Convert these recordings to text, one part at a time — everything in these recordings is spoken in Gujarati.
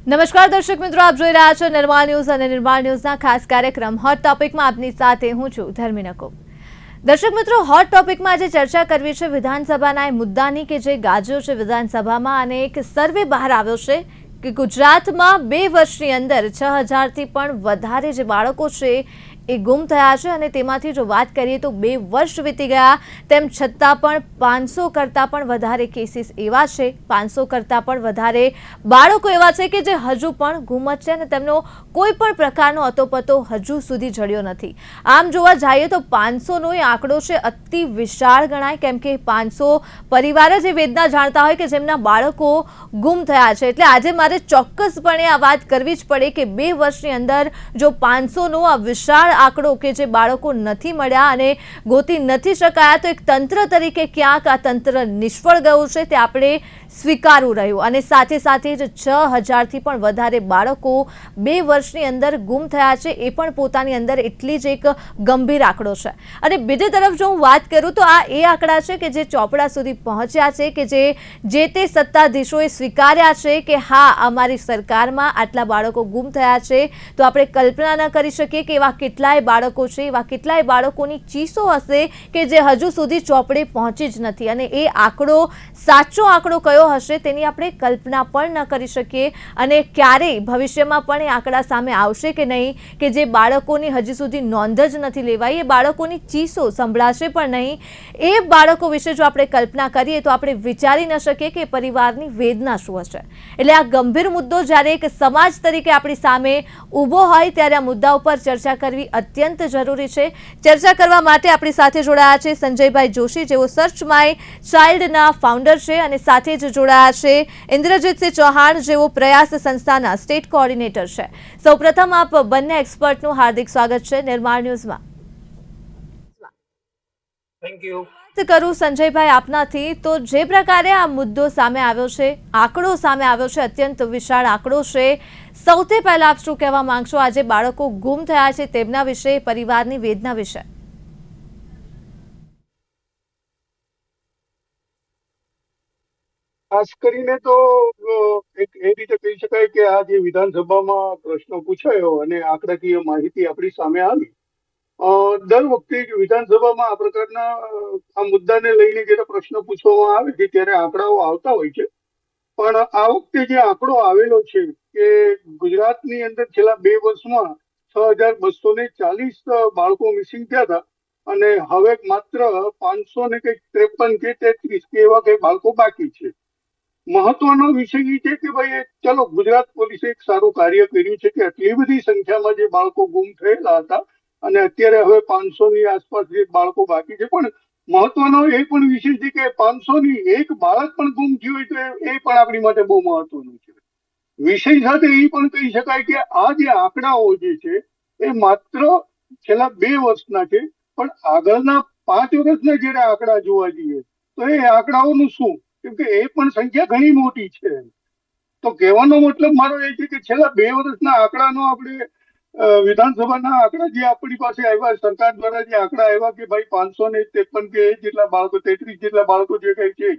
નમસ્કાર દર્શક મિત્રો, આપ જોઈ રહ્યા છો નિર્માણ ન્યૂઝ અને નિર્માણ ન્યૂઝના ખાસ કાર્યક્રમ હોટ ટોપિકમાં આપની સાથે હું છું ધર્મી નકુમ। દર્શક મિત્રો, હોટ ટોપિકમાં આજે ચર્ચા કરવી છે વિધાનસભાના એ મુદ્દાની કે જે ગાજ્યો છે વિધાનસભામાં, અને એક સર્વે બહાર આવ્યો છે કે ગુજરાતમાં 2 વર્ષની અંદર 6000થી પણ વધારે જે બાળકો છે એ ગુમ થયા છે, અને તેમાંથી જો વાત કરીએ તો 2 વર્ષ વીતી ગયા તેમ છતાં પણ 500 કરતાં પણ વધારે કેસીસ એવા છે, 500 કરતાં પણ વધારે બાળકો એવા છે કે જે હજુ પણ ગુમ જ છે અને તેમનો કોઈ પણ પ્રકારનો અતોપતો હજુ સુધી જડ્યો નથી। આમ જોવા જઈએ તો 500નો એ આંકડો છે અતિ વિશાળ ગણાય, કેમ કે 500 પરિવાર જ એ વેદના જાણતા હોય કે જેમના બાળકો ગુમ થયા છે। એટલે આજે મારે ચોક્કસપણે આ વાત કરવી જ પડે કે 2 વર્ષની અંદર જો 500નો આ વિશાળ આંકડો કે જે બાળકો નથી મળ્યા અને ગોતી નથી શકાયા, તો એક તંત્ર તરીકે ક્યાંક આ તંત્ર નિષ્ફળ ગયું છે તે આપણે સ્વીકારવું રહ્યું। અને સાથે સાથે જ 6000થી પણ વધારે બાળકો 2 વર્ષની અંદર ગુમ થયા છે, એ પણ પોતાની અંદર એટલી જ એક ગંભીર આંકડો છે। અને બીજી તરફ જો હું વાત કરું તો આ એ આંકડા છે કે જે ચોપડા સુધી પહોંચ્યા છે, કે જે તે સત્તાધીશોએ સ્વીકાર્યા છે કે હા, અમારી સરકારમાં આટલા બાળકો ગુમ થયા છે। તો આપણે કલ્પના ન કરી શકીએ કે એવા કેટલાય બાળકો છે, એવા કેટલાય બાળકોની ચીસો હશે કે જે હજુ સુધી ચોપડે પહોંચી જ નથી, અને એ આંકડો સાચો આંકડો કયો હશે તેની આપણે કલ્પના પણ ન કરી શકીએ। અને ક્યારેય ભવિષ્યમાં પણ એ આંકડા સામે આવશે કે નહીં, કે જે બાળકોની હજી સુધી નોંધ જ નથી લેવાઈ, એ બાળકોની ચીસો સંભળાશે પણ નહીં, એ બાળકો વિશે જો આપણે કલ્પના કરીએ તો આપણે વિચારી ન શકીએ કે પરિવારની વેદના શું હશે। એટલે આ ગંભીર મુદ્દો જ્યારે એક સમાજ તરીકે આપણી સામે ઊભો હોય ત્યારે આ મુદ્દા ઉપર ચર્ચા કરવી અત્યંત જરૂરી છે। ચર્ચા કરવા માટે આપણી સાથે જોડાયા છે સંજયભાઈ જોશી, જેઓ સર્ચ માય ચાઇલ્ડના ફાઉન્ડર છે, અને સાથે જ જોડાયા છે ઇન્દ્રજીતસિંહ ચૌહાણ, જેઓ પ્રયાસ સંસ્થાના સ્ટેટ કોઓર્ડિનેટર છે। સૌપ્રથમ આપ બંને એક્સપર્ટનું હાર્દિક સ્વાગત છે નિર્માણ ન્યૂઝમાં। Thank you. વાત કરું સંજયભાઈ આપનાથી, તો જે પ્રકારે આ મુદ્દો સામે આવ્યો છે, આંકડો સામે આવ્યો છે, અત્યંત વિશાળ આંકડો છે, સૌથી પહેલા આપ શું કહેવા માંગશો આજે બાળકો ગુમ થયા છે તેમના વિશે, પરિવારની વેદના વિશે? ખાસ કરીને તો એક એ રીતે કહી શકાય કે આ જે વિધાનસભામાં પ્રશ્ન પૂછાયો અને આંકડાકીય માહિતી આપણી સામે આવી, દર વખતે જ વિધાનસભામાં આ પ્રકારના આ મુદ્દાને લઈને જ્યારે પ્રશ્ન પૂછવામાં આવે છે ત્યારે આંકડાઓ આવતા હોય છે। પણ આ વખતે જે આંકડો આવેલો છે કે ગુજરાતની અંદર છેલ્લા 2 વર્ષમાં 6240 બાળકો મિસિંગ થયા હતા, અને હવે માત્ર 500 ને કંઈક 53 કે 33 કે એવા કંઈ બાળકો બાકી છે। મહત્વનો વિષય એ છે કે ભાઈ ચલો, ગુજરાત પોલીસે એક સારું કાર્ય કર્યું છે કે આટલી બધી સંખ્યામાં જે બાળકો ગુમ થયેલા હતા અને અત્યારે હવે 500ની આસપાસ જે બાળકો બાકી છે, પણ મહત્વનો એ પણ વિષય છે કે 500ની એક બાળક પણ ગુમ થયું હોય તો એ પણ આપણી માટે બહુ મહત્વનું છે। વિષય સાથે એ પણ કહી શકાય કે આ જે આંકડાઓ જે છે એ માત્ર છેલ્લા 2 વર્ષના છે, પણ આગળના 5 વર્ષના જયારે આંકડા જોવા જઈએ તો એ આંકડાઓનું શું, કેમ કે એ પણ સંખ્યા ઘણી મોટી છે। તો કહેવાનો મતલબ મારો એ છે કે છેલ્લા 2 વર્ષના આંકડાનો આપણે વિધાનસભાના આંકડા જે આપણી પાસે આવ્યા, સરકાર દ્વારા જે આંકડા આવ્યા કે ભાઈ 553 કે જેટલા બાળકો, 33 જેટલા બાળકો જે કઈ છે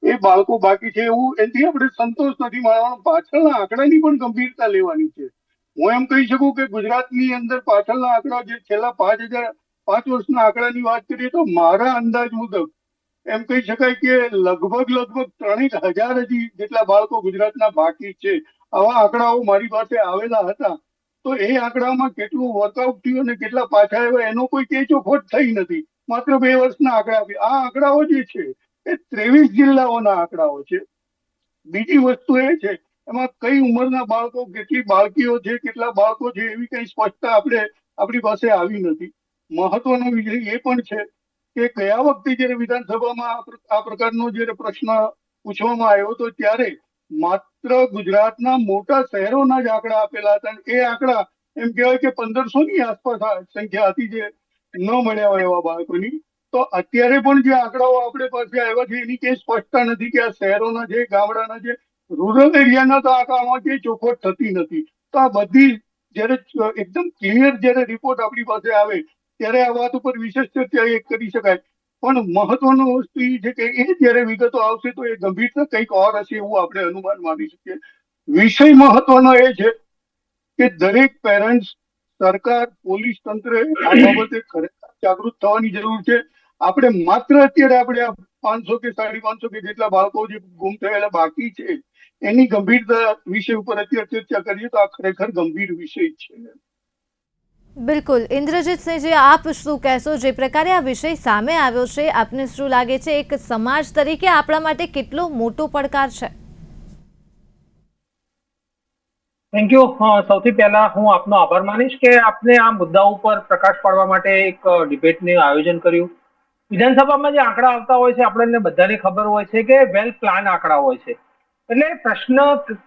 એ બાળકો બાકી છે, એવું એથી આપણે સંતોષ નથી માનવાનો, પાછળના આંકડાની પણ ગંભીરતા લેવાની છે। હું એમ કહી શકું કે ગુજરાતની અંદર પાછળના આંકડા જે છેલ્લા 5 વર્ષના આંકડાની વાત કરીએ તો મારા અંદાજ મુજબ એમ કહી શકાય કે લગભગ 3000 હજી જેટલા બાળકો ગુજરાતના બાકી છે। આવા આંકડાઓ મારી પાસે આવેલા હતા, તો એ આંકડામાં કેટલું વર્કઆઉટ થયું અને કેટલા પાછા આવ્યા એનો કોઈ ચોખવટ થઈ નથી, માત્ર 2 વર્ષના આંકડા। આ આંકડાઓ જે છે એ 23 જિલ્લાઓના આંકડાઓ છે। બીજી વસ્તુ એ છે એમાં કઈ ઉંમરના બાળકો, કેટલી બાળકીઓ છે, કેટલા બાળકો છે, એવી કઈ સ્પષ્ટતા આપણી પાસે આવી નથી। મહત્વનો વિષય એ પણ છે કે ગયા વખતે જયારે વિધાનસભામાં આ પ્રકારનો જયારે પ્રશ્ન પૂછવામાં આવ્યો હતો ત્યારે માત્ર ગુજરાતના મોટા શહેરોના જ આંકડા આપેલા હતા, એ આંકડા એમ કહેવાય કે 1500ની આસપાસ સંખ્યા હતી જે ન મળ્યા હોય એવા બાળકોની। તો અત્યારે પણ જે આંકડાઓ આપણે પાસે આવ્યા છે એની કઈ સ્પષ્ટતા નથી કે આ શહેરોના છે, ગામડાના છે, રૂરલ એરિયાના તો આંકડામાં કઈ ચોખવટ થતી નથી। તો આ બધી જયારે એકદમ ક્લિયર જયારે રિપોર્ટ આપણી પાસે આવે ત્યારે આ વાત ઉપર વિશેષ ચર્ચા કરી શકાય। પણ મહત્વનો વસ્તુ એ છે કે એ જયારે વિગતો આવશે તો એ ગંભીરતા કંઈક ઓર હશે એવું આપણે અનુમાન માની શકીએ। વિષય મહત્વનો એ છે કે દરેક પેરેન્ટ્સ, સરકાર, પોલીસ તંત્ર આ બાબતે ખરેખર જાગૃત થવાની જરૂર છે. આપણે માત્ર અત્યારે આપણે આ 500 કે 550 કે જેટલા બાળકો જે ગુમ થયેલા બાકી છે એની ગંભીરતા વિષય ઉપર અત્યારે ચર્ચા કરીએ તો આ ખરેખર ગંભીર વિષય છે. બિલકુલ ઇન્દ્રજીતસિંહજી, આપ શું કહેશો? જે પ્રકારે આ વિષય સામે આવ્યો છે, આપને શું લાગે છે એક સમાજ તરીકે આપણા માટે કેટલો મોટો પડકાર છે? Thank you. સૌથી પહેલા હું આપનો આભાર માનીશ કે આપને આ મુદ્દા ઉપર પ્રકાશ પાડવા માટે એક ડિબેટનું આયોજન કર્યું. વિધાનસભામાં જે આંકડા આવતા હોય છે આપણને બધાને ખબર હોય છે કે વેલ પ્લાન આંકડા હોય છે, એટલે પ્રશ્ન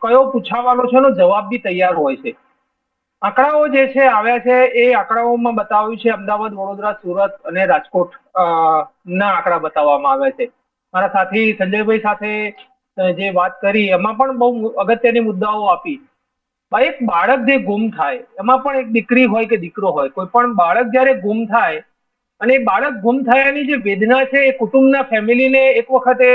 કયો પૂછાવાનો છે એનો જવાબ બી તૈયાર હોય છે. આંકડાઓ જે છે આવ્યા છે એ આંકડાઓમાં બતાવ્યું છે અમદાવાદ, વડોદરા, સુરત અને રાજકોટ ના આંકડા બતાવવામાં આવ્યા છે. મારા સાથી સંજયભાઈ સાથે જે વાત કરી એમાં પણ બહુ અગત્યની મુદ્દાઓ આપી. એક બાળક જે ગુમ થાય, એમાં પણ એક દીકરી હોય કે દીકરો હોય, કોઈ પણ બાળક જયારે ગુમ થાય અને એ બાળક ગુમ થયાની જે વેદના છે એ કુટુંબના ફેમિલીને એક વખતે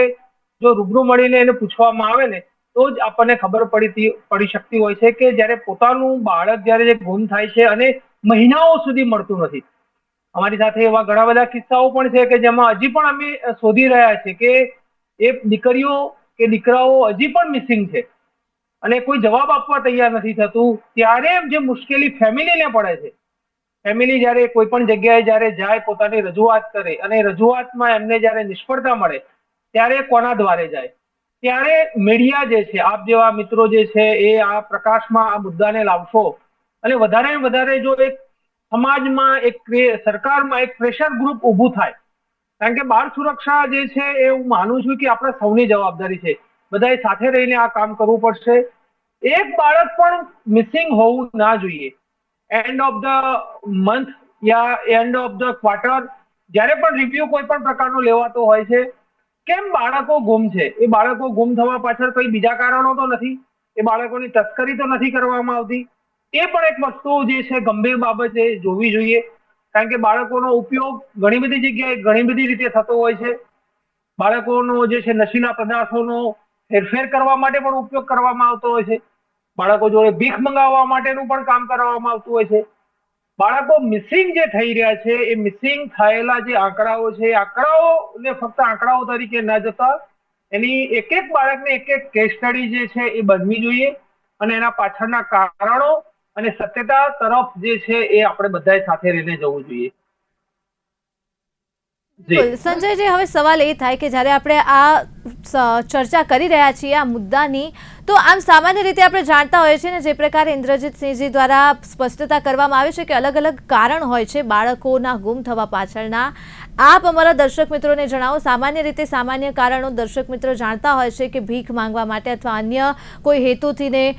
જો રૂબરૂ મળીને એને પૂછવામાં આવે ને તો જ આપણને ખબર પડી શકતી હોય છે કે જયારે પોતાનું બાળક જયારે ગુમ થાય છે અને મહિનાઓ સુધી મળતું નથી. અમારી સાથે એવા ઘણા બધા કિસ્સાઓ પણ છે કે જેમાં હજી પણ અમે શોધી રહ્યા છીએ કે એ દીકરીઓ કે દીકરાઓ હજી પણ મિસિંગ છે અને કોઈ જવાબ આપવા તૈયાર નથી થતું. ત્યારે જે મુશ્કેલી ફેમિલીને પડે છે, ફેમિલી જયારે કોઈ પણ જગ્યાએ જયારે જાય, પોતાની રજૂઆત કરે અને રજૂઆતમાં એમને જયારે નિષ્ફળતા મળે ત્યારે કોના દ્વારે જાય? ત્યારે મીડિયા જે છે, આપ જેવા મિત્રો જે છે એ આ પ્રકાશમાં આ મુદ્દાને લાવશો અને વધારે વધારે જો એક સમાજમાં એક સરકારમાં એક પ્રેશર ગ્રુપ ઊભું થાય. કારણ કે બાળ સુરક્ષા જે છે એ હું માનું છું કે આપણે સૌની જવાબદારી છે, બધાએ સાથે રહીને આ કામ કરવું પડશે. એક બાળક પણ મિસિંગ હોવું ના જોઈએ. End of the month yeah end of the quarter જ્યારે પણ રિવ્યુ કોઈ પણ પ્રકારનો લેવાતો હોય છે, કેમ બાળકો ગુમ છે, એ બાળકો ગુમ થવા પાછળ કઈ બીજા કારણો તો નથી, એ બાળકોની તસ્કરી તો નથી કરવામાં આવતી. એ પણ એક વસ્તુ જે છે ગંભીર બાબત છે, જોવી જોઈએ. કારણ કે બાળકોનો ઉપયોગ ઘણી બધી જગ્યાએ ઘણી બધી રીતે થતો હોય છે. બાળકોનો જે છે નશીલા પદાર્થોનો હેરફેર કરવા માટે પણ ઉપયોગ કરવામાં આવતો હોય છે. બાળકો જોડે ભીખ મંગાવવા માટેનું પણ કામ કરવામાં આવતું હોય છે. બાળકો મિસિંગ જે થઈ રહ્યા છે એ મિસિંગ થયેલા જે આંકડાઓ છે, આંકડાઓને ફક્ત આંકડાઓ તરીકે ના જતા એની એક એક બાળકને એક એક કેસ સ્ટડી જે છે એ બનવી જોઈએ અને એના પાછળના કારણો અને સત્યતા તરફ જે છે એ આપણે બધાએ સાથે રહીને જવું જોઈએ. સંજયજી, હવે સવાલ એ થાય કે જ્યારે આપણે આ ચર્ચા કરી રહ્યા છીએ આ મુદ્દાની, તો આમ સામાન્ય રીતે આપણે જાણતા હોઈએ છીએ ને જે પ્રકારે ઇન્દ્રજીતસિંહજી દ્વારા સ્પષ્ટતા કરવામાં આવી છે કે અલગ અલગ કારણ હોય છે બાળકોના ગુમ થવા પાછળના. આપ અમારા દર્શક મિત્રોને જણાવો, સામાન્ય રીતે સામાન્ય કારણો દર્શક મિત્રો જાણતા હોય છે કે ભીખ માંગવા માટે અથવા અન્ય કોઈ હેતુથી ને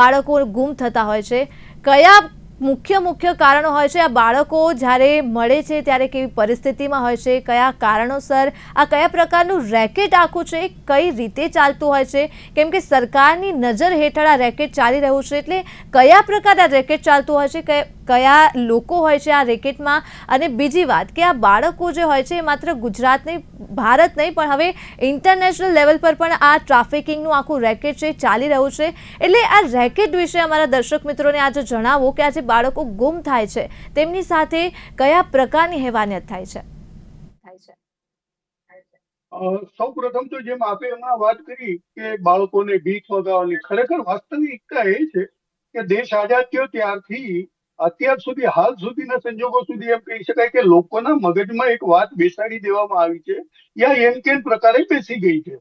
બાળકો ગુમ થતા હોય છે. કયા મુખ્ય કારણો હોય છે? આ બાળકો જ્યારે મળે છે ત્યારે કેવી પરિસ્થિતિમાં હોય છે, કયા કારણોસર, આ કયા પ્રકારનું રેકેટ આખું છે, કઈ રીતે ચાલતું હોય છે? કેમ કે સરકારની નજર હેઠળ આ રેકેટ ચાલી રહ્યું છે, એટલે કયા પ્રકારના રેકેટ ચાલતું હોય છે, કયા લોકો હોય છે આ રેકેટમાં? અને બીજી વાત કે આ બાળકો જે હોય છે એ માત્ર ગુજરાત નહીં, ભારત નહીં, પણ હવે ઇન્ટરનેશનલ લેવલ પર પણ આ ટ્રાફિકિંગનું આખું રેકેટ છે ચાલી રહ્યું છે. એટલે આ રેકેટ વિશે અમારા દર્શક મિત્રોને આજે જણાવો કે આજે બાળકો ગુમ થાય છે તેમની સાથે કયા પ્રકારની હેવાનિયત થાય છે. સૌ પ્રથમ તો જેમ આપે હમણાં વાત કરી કે બાળકોને ભીખ વગાવવાની, ખરેખર વાસ્તવિકતા એ છે કે દેશ આઝાદ થયો ત્યારથી અત્યાર સુધી, હાલ સુધીના સંજોગો સુધી એમ કહી શકાય કે લોકોના મગજમાં એક વાત બેસાડી દેવામાં આવી છે યા એમ કેમ પ્રકારે બેસી ગઈ છે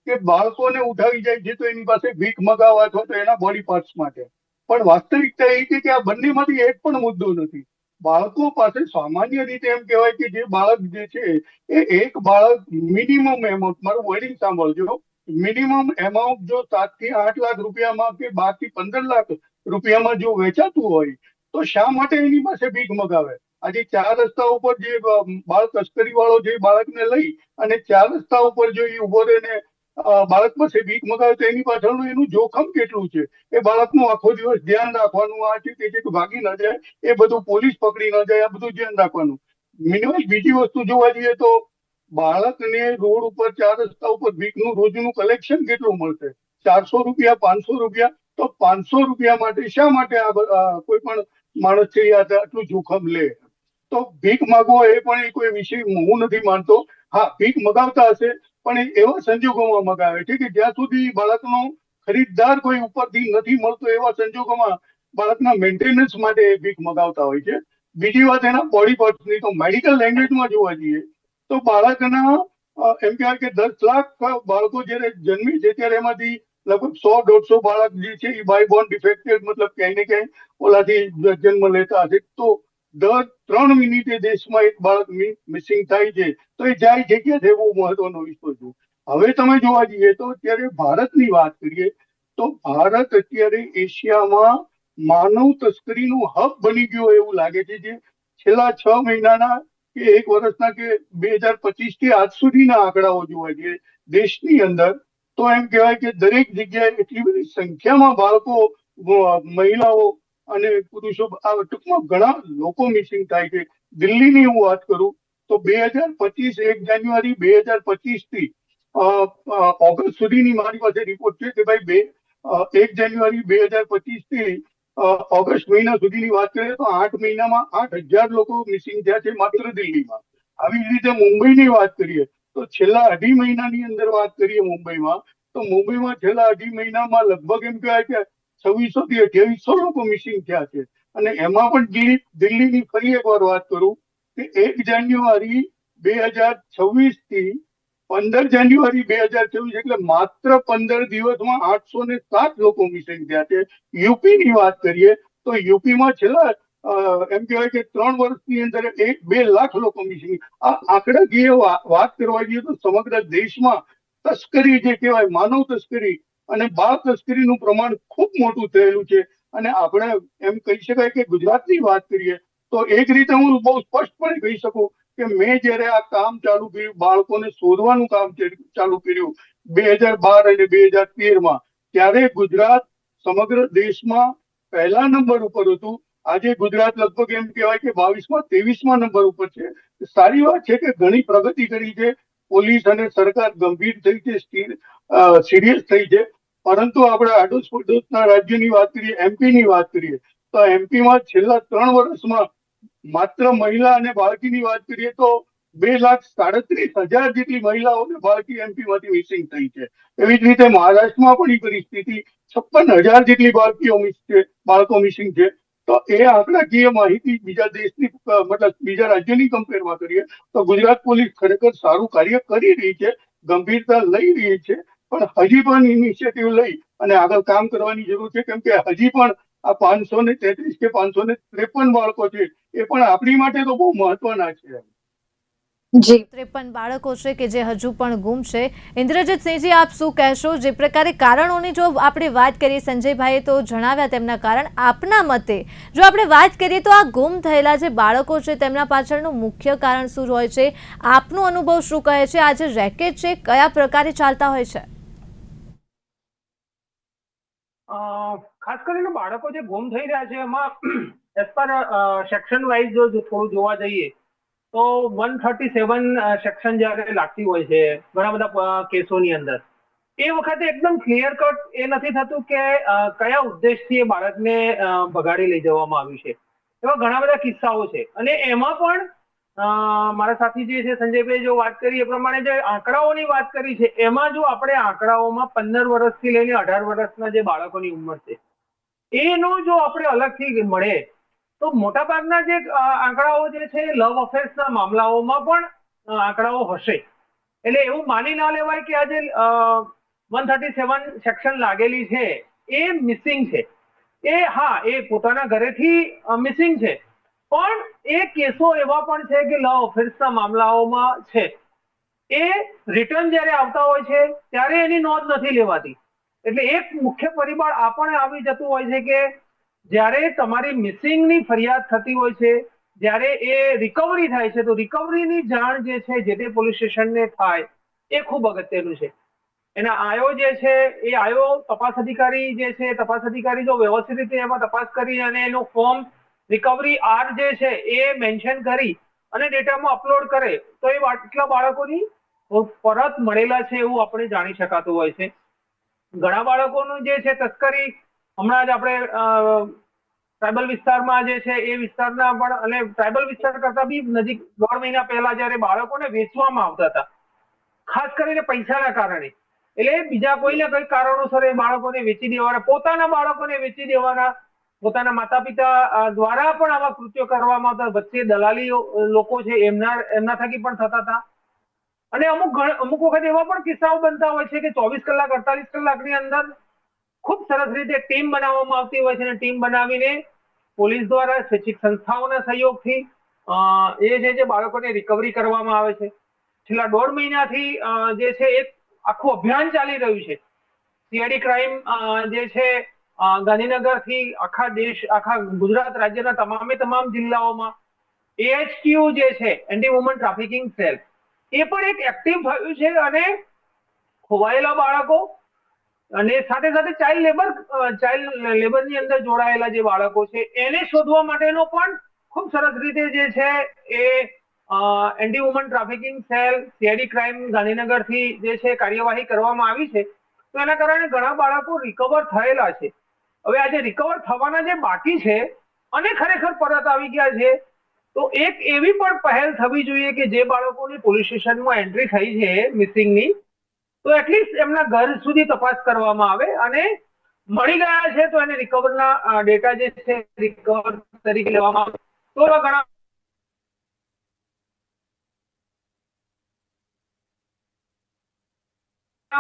કે બાળકોને ઉઠાવી જાય છે તો એની પાસે ભીખ મગાવવા અથવા તો એના બોડી પાર્ટ્સ માટે. પણ વાસ્તવિકતા એ છે કે આ બંનેમાંથી એક પણ મુદ્દો નથી. બાળકો પાસે સામાન્ય રીતે એમ કહેવાય કે જે બાળક જે છે એ એક બાળક મિનિમમ એમાઉન્ટ, મારું વર્ડિંગ સાંભળજો, મિનિમમ એમાઉન્ટ જો 7 થી 8 લાખ રૂપિયામાં કે 12 થી 15 લાખ રૂપિયામાં જો વેચાતું હોય તો શા માટે એની પાસે ભીખ મગાવે? આજે 4 રસ્તા ઉપર જે બાળ તસ્કરી વાળો જે બાળકને લઈ અને 4 રસ્તા ઉપર જો એ ઉભો રહીને બાળક પાસે ભીખ મગાવે તો એની પાછળનું એનું જોખમ કેટલું છે? એ બાળકનું આખો દિવસ ધ્યાન રાખવાનું, આ છે તે છે, ભાગી ન જાય, એ બધું પોલીસ પકડી ન જાય, આ બધું ધ્યાન રાખવાનું. મિનિમમ બીજી વસ્તુ જોવા જઈએ તો બાળકને રોડ ઉપર 4 રસ્તા ઉપર ભીખનું રોજનું કલેક્શન કેટલું મળશે? 400 રૂપિયા, 500 રૂપિયા. તો 500 રૂપિયા માટે શા માટે કોઈ પણ માણસ છે આટલું જોખમ લે? તો ભીખ માગવો એ પણ કોઈ વિષય હું નથી માનતો. હા, ભીખ મગાવતા હશે પણ એ એવા સંજોગોમાં મગાવે છે કે જ્યાં સુધી બાળકનો ખરીદદાર કોઈ ઉપરથી નથી મળતો એવા સંજોગોમાં બાળકના મેન્ટેનન્સ માટે એ ભીખ મગાવતા હોય છે. બીજી વાત એના બોડી પાર્ટની, તો મેડિકલ લેંગ્વેજમાં જોવા જઈએ તો બાળકના એમ કહેવાય કે 10 લાખ બાળકો જયારે જન્મે છે ત્યારે એમાંથી લગભગ 100-150 બાળક જે છે એ બાય બોર્ન ડિફેક્ટેડ, મતલબ ક્યાંય ને ક્યાંય ઓલાથી જન્મ લેતા હશે. તો દર 3 મિનિટે દેશમાં એક બાળક મિસિંગ થાય છે. તો એ જાય છે ક્યાં છે, બહુ મહત્વનો વિષય છે. હવે તમે જોવા જઈએ તો અત્યારે ભારતની વાત કરીએ તો ભારત અત્યારે એશિયામાં માનવ તસ્કરીનું હબ બની ગયો એવું લાગે છે. જે છેલ્લા 6 મહિનાના કે 1 વર્ષના કે 2025 થી આજ સુધીના આંકડાઓ જોવા જઈએ દેશની અંદર, તો એમ કહેવાય કે દરેક જગ્યાએ એટલી બધી સંખ્યામાં બાળકો, મહિલાઓ અને પુરુષો, ટૂંકમાં ઘણા લોકો મિસિંગ થાય છે. દિલ્હીની હું વાત કરું તો 2025 1 જાન્યુઆરી 2025 થી ઓગસ્ટ સુધીની મારી પાસે રિપોર્ટ છે કે ભાઈ 1 જાન્યુઆરી 2025 થી ઓગસ્ટ મહિના સુધીની વાત કરીએ તો 8 મહિનામાં 8,000 લોકો મિસિંગ થયા છે માત્ર દિલ્હીમાં. આવી જ રીતે મુંબઈની વાત કરીએ તો છેલ્લા 2.5 મહિનાની અંદર વાત કરીએ મુંબઈમાં, તો મુંબઈમાં છેલ્લા 2.5 મહિનામાં લગભગ એમ કહેવાય કે 2600 થી 2800 લોકો મિસિંગ થયા છે. અને એમાં પણ દિલ્હીની ફરી એકવાર વાત કરું કે 1 જાન્યુઆરી 2026 થી 15 જાન્યુઆરી 2024, એટલે માત્ર 15 દિવસમાં 807 લોકો મિસિંગ થયા છે. યુપીની વાત કરીએ તો યુપીમાં છેલ્લા એમ કહેવાય કે 3 વર્ષની અંદર 1-2 લાખ લોકો મિસિંગ. આ આંકડાકીય વાત કરવા જઈએ તો સમગ્ર દેશમાં તસ્કરી જે કહેવાય માનવ તસ્કરી અને બાળ તસ્કરીનું પ્રમાણ ખૂબ મોટું થયેલું છે. અને આપણે એમ કહી શકાય કે ગુજરાતની વાત કરીએ તો એક રીતે હું બહુ સ્પષ્ટપણે કહી શકું કે મેં જયારે આ કામ ચાલુ કર્યું, બાળકોને શોધવાનું કામ ચાલુ કર્યું 2012 અને 2013માં, ત્યારે ગુજરાત સમગ્ર દેશમાં પહેલા નંબર ઉપર હતું. આજે ગુજરાત લગભગ એમ કહેવાય કે 22માં 23માં નંબર ઉપર છે. સારી વાત છે કે ઘણી પ્રગતિ કરી છે. પોલીસ અને સરકાર ગંભીર થઈ છે, સિરિયસ થઈ છે. પરંતુ આપણે આડોશ પડોશના રાજ્યની વાત કરીએ, એમપીની વાત કરીએ તો એમપીમાં છેલ્લા 3 વર્ષમાં માત્ર મહિલા અને બાળકીની વાત કરીએ તો 2,37,000 જેટલી મહિલાઓ અને બાળકી એમપીમાંથી મિસિંગ થઈ છે. એવી જ રીતે મહારાષ્ટ્રમાં પણ એ પરિસ્થિતિ 56,000 જેટલી બાળકો મિસિંગ છે. તો એ આંકડાકીય માહિતી બીજા દેશની, મતલબ બીજા રાજ્યોની કમ્પેરમાં કરીએ તો ગુજરાત પોલીસ ખરેખર સારું કાર્ય કરી રહી છે, ગંભીરતા લઈ રહી છે. પણ હજી પણ ઇનિશિયેટિવ લઈ અને આગળ કામ કરવાની જરૂર છે. કેમ કે હજી પણ આ 533 કે 553 બાળકો છે એ પણ આપણી માટે તો બહુ મહત્વના છે. જી, 53 બાળકો છે કે જે હજુ પણ ગુમ છે. ઇન્દ્રજીતસિંહજી, આપ શું કહેશો? જે પ્રકારે કારણોની જો આપણે વાત કરીએ, સંજયભાઈએ તો જણાવ્યા તેમના કારણ, આપના મતે જો આપણે વાત કરીએ તો આ ગુમ થયેલા જે બાળકો છે તેમના પાછળનું મુખ્ય કારણ શું હોય છે? આપનો અનુભવ શું કહે છે? આ જે રેકેટ છે કયા પ્રકારે ચાલતા હોય છે? ખાસ કરીને બાળકો જે ગુમ થઈ રહ્યા છે એમાં એઝ પર સેક્શન વાઇઝ જો થોડું જોવા જઈએ તો 137 સેક્શન જ્યારે લાગતી હોય છે ઘણા બધા કેસોની અંદર, એ વખતે એકદમ ક્લિયર કટ એ નથી થતું કે કયા ઉદ્દેશથી એ બાળકને ભગાડી લઈ જવામાં આવ્યું છે. એવા ઘણા બધા કિસ્સાઓ છે. અને એમાં પણ મારા સાથી જે છે સંજયભાઈ જો વાત કરી એ પ્રમાણે જે આંકડાઓની વાત કરી છે એમાં જો આપણે આંકડાઓમાં 15 વર્ષથી લઈને 18 વર્ષના જે બાળકોની ઉંમર છે એનો જો આપણે અલગથી મળે તો મોટાભાગના જે આંકડાઓ જે છે લવ અફેર્સના મામલાઓમાં પણ આંકડાઓ હશે. એટલે એવું માની ના લેવાય કે આ જે 137 સેક્શન લાગેલી છે એ મિસિંગ છે. એ હા, એ પોતાના ઘરેથી મિસિંગ છે, પણ એ કેસો એવા પણ છે કે લવ અફેર્સના મામલાઓમાં છે. એ રિટર્ન જ્યારે આવતા હોય છે ત્યારે એની નોંધ નથી લેવાતી. એટલે એક મુખ્ય પરિબળ આ પણ આવી જતું હોય છે કે જ્યારે તમારી મિસિંગની ફરિયાદ થતી હોય છે, જ્યારે એ રિકવરી થાય છે તો રિકવરીની જાણ જે છે જે તે પોલીસ સ્ટેશનને થાય એ ખૂબ અગત્યનું છે. એના આયો જે છે એ આયો તપાસ અધિકારી જે છે, તપાસ અધિકારી જો વ્યવસ્થિત રીતે એમાં તપાસ કરી અને એનું ફોર્મ રિકવરી આર જે છે એ મેન્શન કરી અને ડેટામાં અપલોડ કરે તો એ આટલા બાળકોની પરત મળેલા છે એવું આપણે જાણી શકાતું હોય છે. ઘણા બાળકોનું જે છે તસ્કરી હમણાં જ આપણે ટ્રાઇબલ વિસ્તારમાં જે છે એ વિસ્તારના પણ, અને ટ્રાઇબલ વિસ્તાર કરતા બી નજીક 1.5 મહિના પહેલા જયારે બાળકોને વેચવામાં આવતા હતા, ખાસ કરીને પૈસાના કારણે, એટલે બીજા કોઈને કઈ કારણોસર એ બાળકોને વેચી દેવાના, પોતાના બાળકોને વેચી દેવાના, પોતાના માતા પિતા દ્વારા પણ આવા કૃત્યો કરવામાં આવતા, વચ્ચે દલાલી લોકો છે એમના થકી પણ થતા હતા. અને અમુક વખત એવા પણ કિસ્સાઓ બનતા હોય છે કે 24 કલાક 48 કલાકની અંદર ખૂબ સરસ રીતે ટીમ બનાવવામાં આવતી હોય છે, અને ટીમ બનાવીને પોલીસ દ્વારા, શૈક્ષિક સંસ્થાઓના સહયોગથી જે બાળકોને રિકવરી કરવામાં આવે છે. છેલ્લા 1.5 મહિનાથી જે છે એક આખું અભિયાન ચાલી રહ્યું છે. સીઆઈડી ક્રાઇમ જે છે ગાંધીનગરથી આખા ગુજરાત રાજ્યના તમામ જિલ્લાઓમાં AHQ જે છે, એન્ટી વુમન ટ્રાફિકિંગ સેલ, એ પણ એક એક્ટિવ થયું છે, અને ખોવાયેલા બાળકો અને સાથે સાથે ચાઇલ્ડ લેબરની અંદર જોડાયેલા જે બાળકો છે એને શોધવા માટેનો પણ ખૂબ સરસ રીતે જે છે એ anti woman trafficking cell, CID crime ગાંધીનગરથી જે છે કાર્યવાહી કરવામાં આવી છે. તો એના કારણે ઘણા બાળકો રિકવર થયેલા છે. હવે આજે રિકવર થવાના જે બાકી છે અને ખરેખર પરત આવી ગયા છે, તો એક એવી પણ પહેલ થવી જોઈએ કે જે બાળકોની પોલીસ સ્ટેશનમાં એન્ટ્રી થઈ છે મિસિંગની, તો એટલીસ્ટ એમના ઘર સુધી તપાસ કરવામાં આવે, અને મળી ગયા છે તો એને રિકવરના ડેટા જે છે રિકવર તરીકે લેવામાં આવે. તો ઘણા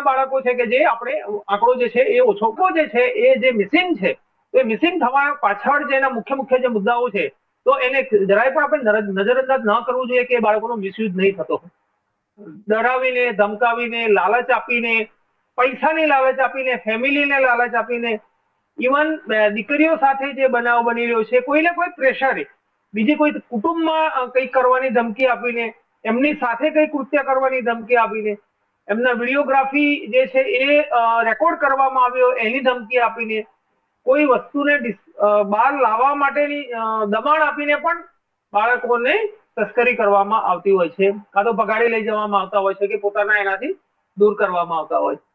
બાળકો છે કે જે આપણે આંકડો જે છે એ ઓછો જે છે એ જે મિસિંગ છે, તો એ મિસિંગ થવા પાછળ જે એના મુખ્ય જે મુદ્દાઓ છે, તો એને જરાય પણ આપણે નજરઅંદાજ ન કરવું જોઈએ કે બાળકોનો મિસયુઝ નહીં થતો. ડરાવીને, ધમકાવીને, લાલચ આપીને, પૈસાની લાલચ આપીને, ફેમિલીને લાલચ આપીને, ઇવન દીકરીઓ સાથે જે બનાવ બની રહ્યો છે, કોઈને કોઈ પ્રેશર, બીજી કોઈ કુટુંબમાં કંઈક કરવાની ધમકી આપીને, એમની સાથે કંઈ કૃત્ય કરવાની ધમકી આપીને, એમના વિડીયોગ્રાફી જે છે એ રેકોર્ડ કરવામાં આવ્યો એની ધમકી આપીને, કોઈ વસ્તુને બહાર લાવવા માટેની દબાણ આપીને પણ બાળકોને તસ્કરી કરવામાં આવતી હોય છે, કાં તો ભગાડી લઈ જવામાં આવતા હોય છે, કે પોતાના એનાથી દૂર કરવામાં આવતા હોય છે.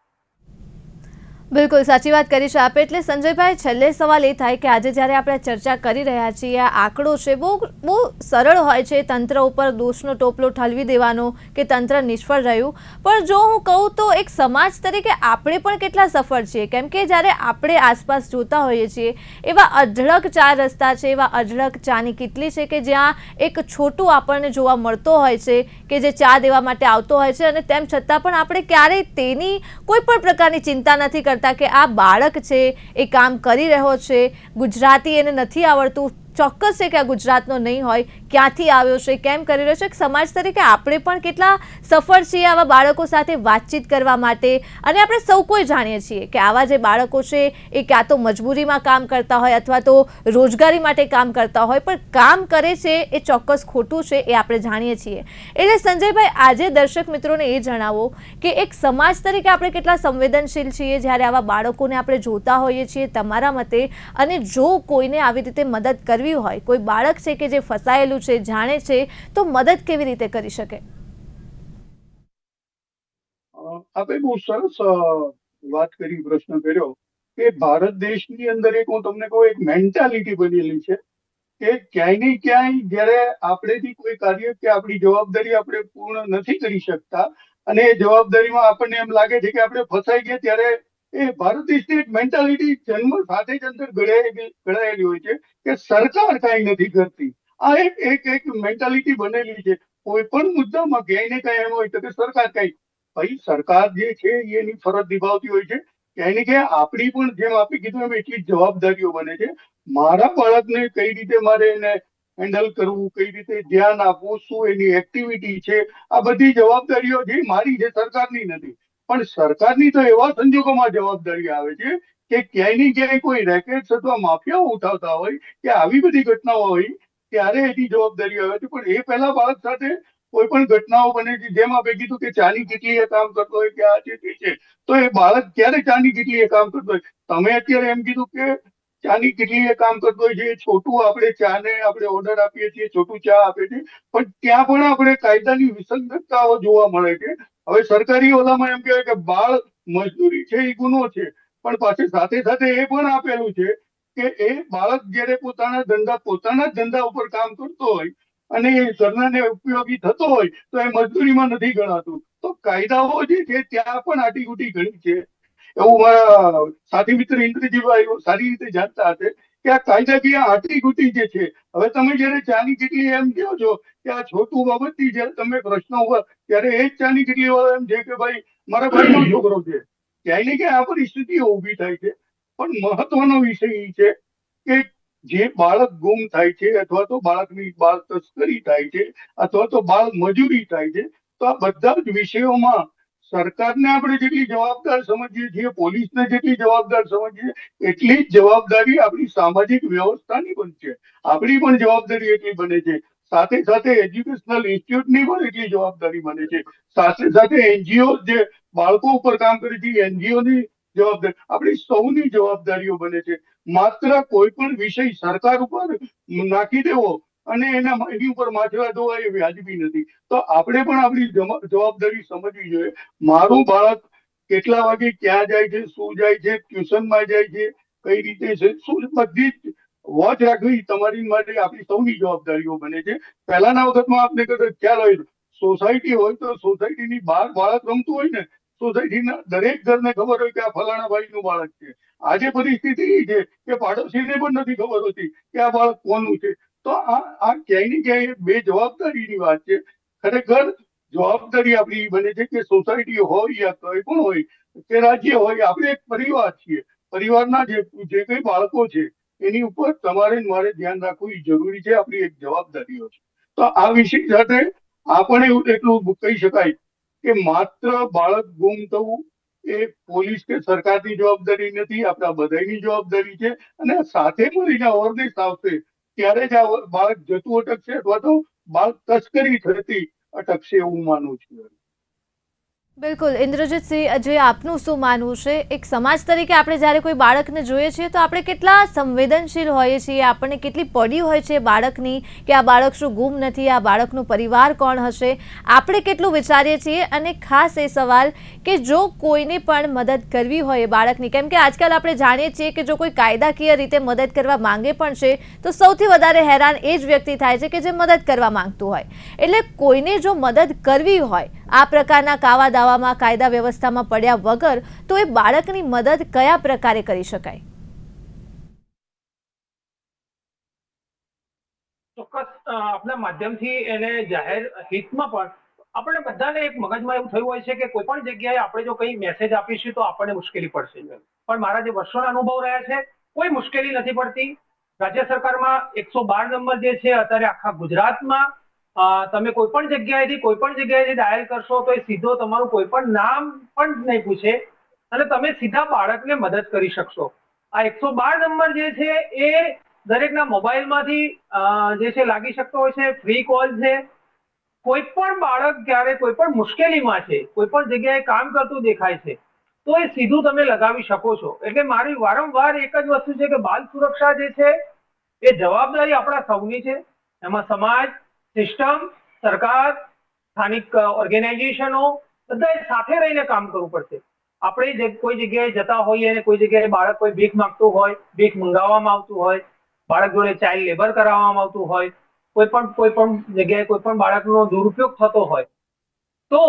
બિલકુલ સાચી વાત કરી છે આપે. એટલે સંજયભાઈ, છેલ્લે સવાલ એ થાય કે આજે જ્યારે આપણે ચર્ચા કરી રહ્યા છીએ, આ આંકડો છે બહુ સરળ હોય છે તંત્ર ઉપર દોષનો ટોપલો ઠલવી દેવાનો કે તંત્ર નિષ્ફળ રહ્યું, પણ જો હું કહું તો એક સમાજ તરીકે આપણે પણ કેટલા સફળ છીએ, કેમ કે જ્યારે આપણે આસપાસ જોતા હોઈએ છીએ એવા અઢળક 4 રસ્તા છે, એવા અઢળક ચાની કિટલી છે કે જ્યાં એક છોટું આપણને જોવા મળતો હોય છે કે જે ચા દેવા માટે આવતો હોય છે, અને તેમ છતાં પણ આપણે ક્યારેય તેની કોઈ પણ પ્રકારની ચિંતા નથી કરતા કે આ બાળક છે એ કામ કરી રહ્યો છે, ગુજરાતી એને નથી આવડતું, ચોક્કસ છે કે આ ગુજરાતનો નહીં હોય, ક્યાંથી આવ્યો છે, કેમ કરી રહ્યો છે. એક સમાજ તરીકે આપણે પણ કેટલા સફળ છીએ આવા બાળકો સાથે વાતચીત કરવા માટે. અને આપણે સૌ કોઈ જાણીએ છીએ કે આવા જે બાળકો છે એ ક્યાં તો મજબૂરીમાં કામ કરતા હોય અથવા તો રોજગારી માટે કામ કરતા હોય, પણ કામ કરે છે એ ચોક્કસ ખોટું છે, એ આપણે જાણીએ છીએ. એટલે સંજયભાઈ, આજે દર્શક મિત્રોને એ જણાવો કે એક સમાજ તરીકે આપણે કેટલા સંવેદનશીલ છીએ જ્યારે આવા બાળકોને આપણે જોતા હોઈએ છીએ તમારા મતે, અને જો કોઈને આવી રીતે મદદ કરવી હોય, કોઈ બાળક છે કે જે ફસાયેલું છે, જાણે છે, તો મદદ કેવી રીતે કરી શકે? આપે બહુ સરસ વાત કરી, પ્રશ્ન કર્યો કે ભારત દેશની અંદર એક હું તમને કહું, એક મેન્ટાલિટી બનેલી છે કે ક્યાંય ને ક્યાંય જયારે આપણેથી કોઈ કાર્ય કે આપણી જવાબદારી આપણે પૂર્ણ નથી કરી શકતા, અને એ જવાબદારીમાં આપણને એમ લાગે છે કે આપણે ફસાઈ ગયા, ત્યારે એ ભારત દેશની એક મેન્ટાલિટી જન્મ સાથે જ અંદર ઘડાયેલી હોય છે કે સરકાર કાંઈ નથી કરતી. આ એક મેન્ટાલિટી બનેલી છે. કોઈ પણ મુદ્દામાં ક્યાંય ને ક્યાંય એમ હોય તો કે સરકાર કાંઈ, ભાઈ સરકાર જે છે એની ફરજ નિભાવતી હોય છે. ક્યાંય ને ક્યાંય આપણી પણ, જેમ આપે કીધું એમ, એટલી જવાબદારીઓ બને છે. મારા બાળકને કઈ રીતે મારે એને હેન્ડલ કરવું, કઈ રીતે ધ્યાન આપવું, શું એની એક્ટિવિટી છે, આ બધી જવાબદારીઓ જે મારી છે, સરકારની નથી. પણ સરકારની તો એવા સંજોગોમાં જવાબદારી આવે છે કે ક્યાંય ને ક્યાંય કોઈ રેકેટ્સ અથવા માફિયાઓ ઉઠાવતા હોય કે આવી બધી ઘટનાઓ હોય, ત્યારે એની જવાબદારી આવે છે. પણ એ પહેલા બાળક સાથે કોઈ પણ ઘટનાઓ બને છે, જેમ આપણે કીધું કે ચાની કીટલીએ કામ કરતો હોય કે આ છે તે છે, તો એ બાળક ક્યારે ચાની કીટલીએ કામ કરતો હોય? તમે અત્યારે એમ કીધું કે ચાની કીટલીએ કામ કરતો હોય છે, છોટું આપણે ચાને આપણે ઓર્ડર આપીએ છીએ, છોટું ચા આપે છે, પણ ત્યાં પણ આપણે કાયદાની વિસંગતતાઓ જોવા મળે છે. હવે સરકારી ઓલામાં એમ કહેવાય કે બાળ મજદૂરી છે એ ગુનો છે, પણ પાછળ સાથે સાથે એ પણ આપેલું છે કે એ બાળક જયારે પોતાના જ ધંધા ઉપર કામ કરતો હોય અને એ ઘરનાને ઉપયોગી થતો હોય તો એ મજદૂરીમાં નથી ગણાતું. તો કાયદાઓ જે છે ત્યાં પણ આટીઘૂટી ઘણી છે. એવું મારા સાથી મિત્ર ઇન્દ્રજીભાઈ સારી રીતે જાણતા હશે કે આ કાયદાકીય આટીઘૂટી જે છે. હવે તમે જયારે ચાની કેટલી એમ કહો છો કે આ છોટું બાબતથી જયારે તમે પ્રશ્ન ઉભા ત્યારે એ જ ચાની કેટલી વાર એમ છે કે ભાઈ મારા ભાઈનો છોકરો છે. ક્યાંય ને ક્યાંય આ પરિસ્થિતિઓ ઊભી થાય છે. પણ મહત્વનો વિષય એ છે કે જે બાળક ગુમ થાય છે અથવા તો બાળકની બાળ તસ્કરી થાય છે અથવા તો બાળ મજૂરી થાય છે તો આ બધા જ વિષયોમાં સરકારને આપણે જેટલી જવાબદાર સમજીએ છીએ, પોલીસને જેટલી જવાબદાર સમજીએ એટલી જ જવાબદારી આપણી સામાજિક વ્યવસ્થાની પણ છે. આપણી પણ જવાબદારી એટલી બને છે. સાથે સાથે એજ્યુકેશનલ ઇન્સ્ટિટ્યૂટની પણ એટલી જવાબદારી બને છે. સાથે સાથે એનજીઓ જે બાળકો ઉપર કામ કરે છે એનજીઓની જવાબદારી, આપણી સૌની જવાબદારીઓ બને છે. માત્ર કોઈ પણ વિષય સરકાર ઉપર નાખી દેવો અને એની ઉપર માછલા ધોવા એ વ્યાજબી નથી. તો આપણે પણ આપણી જવાબદારી સમજવી જોઈએ. મારું બાળક કેટલા વાગે ક્યાં જાય છે, શું જાય છે, ટ્યુશનમાં જાય છે, કઈ રીતે છે, શું બધી જ વોચ રાખવી તમારી માટે આપણી સૌની જવાબદારીઓ બને છે. પહેલાના વખતમાં આપને કદાચ ખ્યાલ હોય સોસાયટી હોય તો સોસાયટીની બહાર બાળક રમતું હોય ને સોસાયટીના દરેક ઘરને ખબર હોય કે આ ફલાણા ભાઈનું બાળક છે. આજે પરિસ્થિતિ એ છે કે પાડોશીને પણ નથી ખબર હોતી કે આ બાળક કોનું છે. તો આ ક્યાંય ને ક્યાંય બે જવાબદારીની વાત છે. ખરેખર જવાબદારી આપણી બને છે કે સોસાયટી હોય યા કોઈ પણ હોય કે રાજ્ય હોય, આપણે એક પરિવાર છીએ. પરિવારના જે કઈ બાળકો છે એની ઉપર તમારે મારે ધ્યાન રાખવું એ જરૂરી છે. આપણી એક જવાબદારીઓ છે. તો આ વિષય સાથે આપણે એટલું કહી શકાય કે માત્ર બાળક ગુમ થવું એ પોલીસ કે સરકારની જવાબદારી નથી, આપણા બધાની જવાબદારી છે. અને સાથે મળીને અવેરનેસ આવશે ત્યારે જ આ બાળક જતું અટકશે અથવા તો બાળક તસ્કરી થતી અટકશે એવું માનું છું. બિલકુલ ઇન્દ્રજીતસિંહ, જે આપનું શું માનવું છે? એક સમાજ તરીકે આપણે જ્યારે કોઈ બાળકને જોઈએ છીએ તો આપણે કેટલા સંવેદનશીલ હોઈએ છીએ, આપણને કેટલી પડી હોય છે બાળકની કે આ બાળક શું ગુમ નથી, આ બાળકનું પરિવાર કોણ હશે, આપણે કેટલું વિચારીએ છીએ. અને ખાસ એ સવાલ કે જો કોઈને પણ મદદ કરવી હોય બાળકની, કેમ કે આજકાલ આપણે જાણીએ છીએ કે જો કોઈ કાયદાકીય રીતે મદદ કરવા માંગે પણ છે તો સૌથી વધારે હેરાન એ જ વ્યક્તિ થાય છે કે જે મદદ કરવા માંગતું હોય. એટલે કોઈને જો મદદ કરવી હોય આ પ્રકારના કાવા દાવામાં કાયદા વ્યવસ્થામાં પડ્યા વગર તો એ બાળકની મદદ કયા પ્રકારે કરી શકાય? ચોક્કસ આપના માધ્યમથી એને જાહેર હિતમાં પણ આપણે બધાને એક મગજમાં એવું થયું હોય છે કે કોઈ પણ જગ્યાએ આપણે જો કઈ મેસેજ આપીશું તો આપણને મુશ્કેલી પડશે. પણ મારા જે વર્ષોના અનુભવ રહ્યા છે કોઈ મુશ્કેલી નથી પડતી. રાજ્ય સરકારમાં 112 નંબર જે છે અત્યારે આખા ગુજરાતમાં તમે કોઈ પણ જગ્યાએથી ડાયલ કરશો તો એ સીધો તમારું કોઈ પણ નામ પણ નહીં પૂછે અને તમે સીધા બાળકને મદદ કરી શકશો. આ 112 નંબર જે છે એ દરેકના મોબાઈલમાંથી જે છે લાગી શકતો હોય છે. ફ્રી કોલ છે. કોઈ પણ બાળક જ્યારે કોઈ પણ મુશ્કેલીમાં છે, કોઈ પણ જગ્યાએ કામ કરતું દેખાય છે તો એ સીધું તમે લગાવી શકો છો. એટલે મારી વારંવાર એક જ વસ્તુ છે કે બાલ સુરક્ષા જે છે એ જવાબદારી આપણા સૌની છે. એમાં સમાજ, સિસ્ટમ, સરકાર, સ્થાનિક ઓર્ગેનાઇઝેશનો બધાએ સાથે રહીને કામ કરવું પડશે. આપણે કોઈ જગ્યાએ જતા હોઈએ અને કોઈ જગ્યાએ બાળક કોઈ ભીખ માંગતું હોય, ભીખ મંગાવવામાં આવતું હોય, બાળક જોડે ચાઇલ્ડ લેબર કરાવવામાં આવતું હોય, કોઈ પણ જગ્યાએ કોઈ પણ બાળકનો દુરુપયોગ થતો હોય તો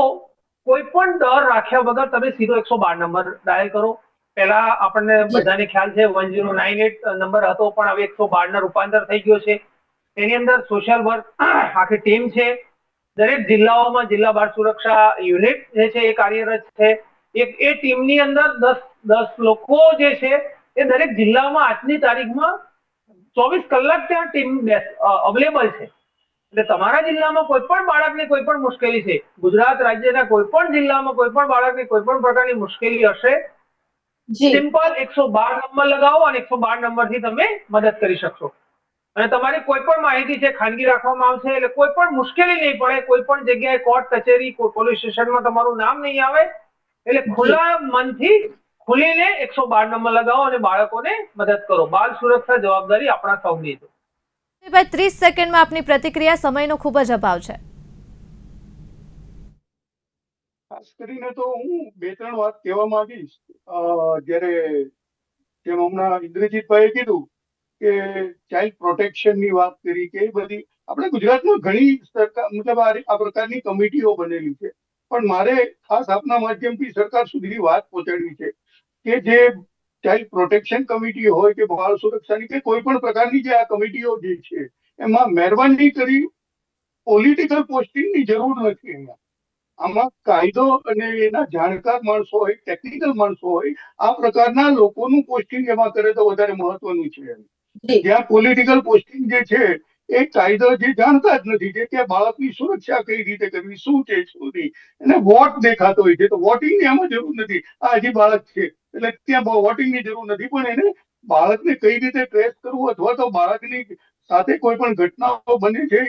કોઈ પણ ડર રાખ્યા વગર તમે સીધો 112 નંબર ડાયલ કરો. પહેલા આપણને બધાને ખ્યાલ છે 1098 નંબર હતો પણ હવે 112 ના રૂપાંતર થઈ ગયો છે. એની અંદર સોશિયલ વર્ક આખી ટીમ છે. દરેક જિલ્લાઓમાં જિલ્લા બાળ સુરક્ષા યુનિટ જે છે એ કાર્યરત છે. એ ટીમની અંદર 10 લોકો જે છે એ દરેક જિલ્લામાં આજની તારીખમાં 24 કલાક ત્યાં ટીમ અવેલેબલ છે. એટલે તમારા જિલ્લામાં કોઈ પણ બાળકને કોઈ પણ મુશ્કેલી છે, ગુજરાત રાજ્યના કોઈ પણ જિલ્લામાં કોઈ પણ બાળકને કોઈ પણ પ્રકારની મુશ્કેલી હશે, સિમ્પલ 112 નંબર લગાવો અને 112 નંબરથી તમે મદદ કરી શકશો. અને તમારી કોઈ પણ માહિતી છે ખાનગી રાખવામાં આવશે એટલે કોઈ પણ મુશ્કેલી નહીં પડે. કોઈ પણ જગ્યાએ કોર્ટ કચેરી પોલીસ સ્ટેશનમાં તમારું નામ નહીં આવે. એટલે ખુલ્લા મનથી ખુલીને 112 નંબર લગાવો અને બાળકોને મદદ કરો. બાલ સુરક્ષા જવાબદારી આપણા સૌની છે. 30 સેકન્ડમાં આપની પ્રતિક્રિયા, સમયનો ખૂબ જ અભાવ છે. ખાસ કરીને તો હું 2-3 વાત કહેવા માંગીશ. જ્યારે જેમ હમણાં ઇન્દ્રજીતભાઈએ કીધું કે ચાઇલ્ડ પ્રોટેક્શનની વાત કરી કે એ બધી આપણે ગુજરાતમાં ઘણી સરકાર મતલબ આ પ્રકારની કમિટીઓ બનેલી છે, પણ મારે ખાસ આપના માધ્યમથી સરકાર સુધી વાત પહોંચાડવી છે કે જે ચાઇલ્ડ પ્રોટેક્શન કમિટી હોય કે બાળ સુરક્ષાની કે કોઈ પણ પ્રકારની જે આ કમિટીઓ જે છે એમાં મહેરબાની કરી પોલિટિકલ પોસ્ટિંગની જરૂર નથી. અહીંયા આમાં કાયદો અને એના જાણકાર માણસો હોય, ટેકનિકલ માણસો હોય, આ પ્રકારના લોકોનું પોસ્ટિંગ એમાં કરે તો વધારે મહત્વનું છે. જ્યાં પોલિટિકલ પોસ્ટિંગ જે છે એ કાયદો જે જાણતા જ નથી, જે કે બાળકની સુરક્ષા કઈ રીતે કરવી, શું છે શું નહીં, એને વોટ દેખાતો હોય છે તો વોટિંગની આમાં જરૂર નથી. આ હજી બાળક છે એટલે ત્યાં વોટિંગની જરૂર નથી, પણ એને બાળકને કઈ રીતે ટ્રેસ કરવું અથવા તો બાળકની સાથે કોઈ પણ ઘટનાઓ બને છે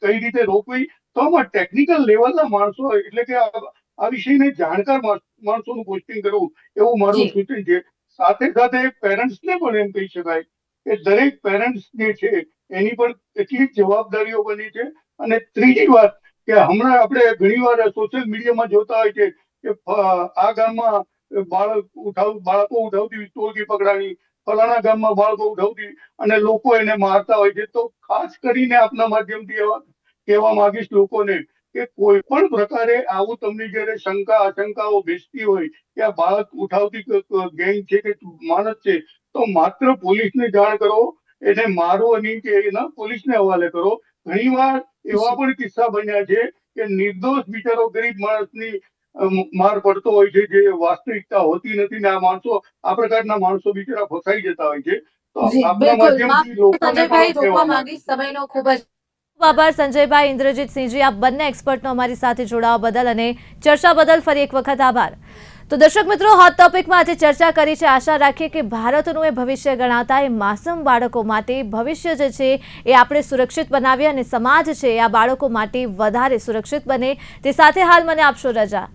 કઈ રીતે રોકવી, તો આમાં ટેકનિકલ લેવલના માણસો એટલે કે આ વિષયને જાણકાર માણસોનું પોસ્ટિંગ કરવું એવું મારું સૂચન છે. સાથે સાથે પેરેન્ટ્સને પણ એમ કહી શકાય કે દરેક પેરેન્ટ્સ જે છે એની પણ એટલી જ જવાબદારીઓ બની છે. અને ત્રીજી વાત કે હમણાં આપણે ઘણીવાર સોશિયલ મીડિયામાં જોતા હોય છે કે આ ગામમાં બાળકો ઉઠાવતી ટોળકી પકડાણી, ફલાણા ગામમાં બાળકો ઉઠાવતી અને લોકો એને મારતા હોય છે. તો ખાસ કરીને આપના માધ્યમથી કહેવા માંગીશ લોકોને કે કોઈ પણ પ્રકારે આવું તમને જયારે શંકા આશંકાઓ બેસતી હોય કે આ બાળક ઉઠાવતી ગેંગ છે કે માણસ છે, તો માત્ર પોલીસને જાણ કરો, એને મારો નહીં કે એના પોલીસને હવાલે કરો. ઘણીવાર એવા પણ કિસ્સા બન્યા છે કે નિર્દોષ બિચારો ગરીબ માણસની માર પડતો હોય છે, જે વાસ્તવિકતા હોતી નથી ને આ પ્રકારના માણસો બિચારા ફસાઈ જતા હોય છે. તો આપના માધ્યમથી લોકોને પણ કહેવા માંગીશ. સમયનો ખૂબ જ આભાર સંજયભાઈ, ઇન્દ્રજીતસિંહજી, આપ બંને એક્સપર્ટનો અમારી સાથે જોડાવા બદલ અને ચર્ચા બદલ ફરી એક વખત આભાર. તો દર્શક મિત્રો, હોટ ટોપિકમાં આજે ચર્ચા કરી છે. આશા રાખીએ કે ભારતનું એ ભવિષ્ય ગણાતા એ માસૂમ બાળકો માટે ભવિષ્ય જે છે એ આપણે સુરક્ષિત બનાવીએ અને સમાજ છે આ બાળકો માટે વધારે સુરક્ષિત બને. તે સાથે હાલ મને આપશો રજા.